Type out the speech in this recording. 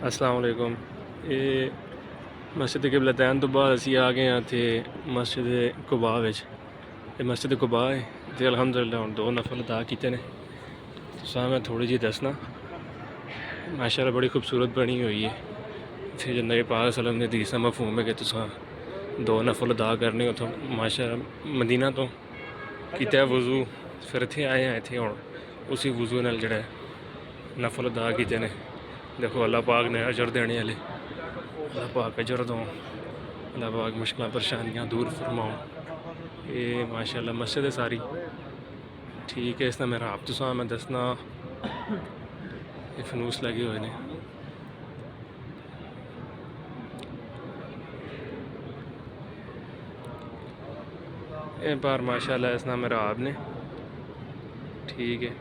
अस्सलाम वालेकुम। ये मस्जिद क़िबलतैन तो बाद असी आ गए थे मस्जिद कबा विच। ये मस्जिद कबा है ते अल्हम्दुलिल्लाह हुण 2 नफल अदा कीते ने। तुसां मैं थोड़ी जी दसना, माशाअल्लाह बड़ी खूबसूरत बनी हुई है। इत्थे जो नबी पाक सल्लल्लाहु अलैहि वसल्लम ने हदीस दा मफहूम है कि तुसां 2 नफल अदा करने उत्थों माशाअल्लाह मदीना तो कीता वज़ू, फिर इत्थे आए हैं। इत्थे हुण उसी वज़ू नाल जेह्ड़ा नफल अदा कीते ने। देखो अल्लाह पाक ने अजर देने वाले, अल्लाह पाक अजर दो, अल्लाह पाक मुश्किल परेशानियाँ दूर फरमाओ। ये माशाअल्लाह मस्जिद है सारी ठीक है। इसका मेरा आप तुसां मैं दसना, ये फनूस लगे हुए ने। ये बार माशाअल्लाह इसना मेरा आप ने ठीक है।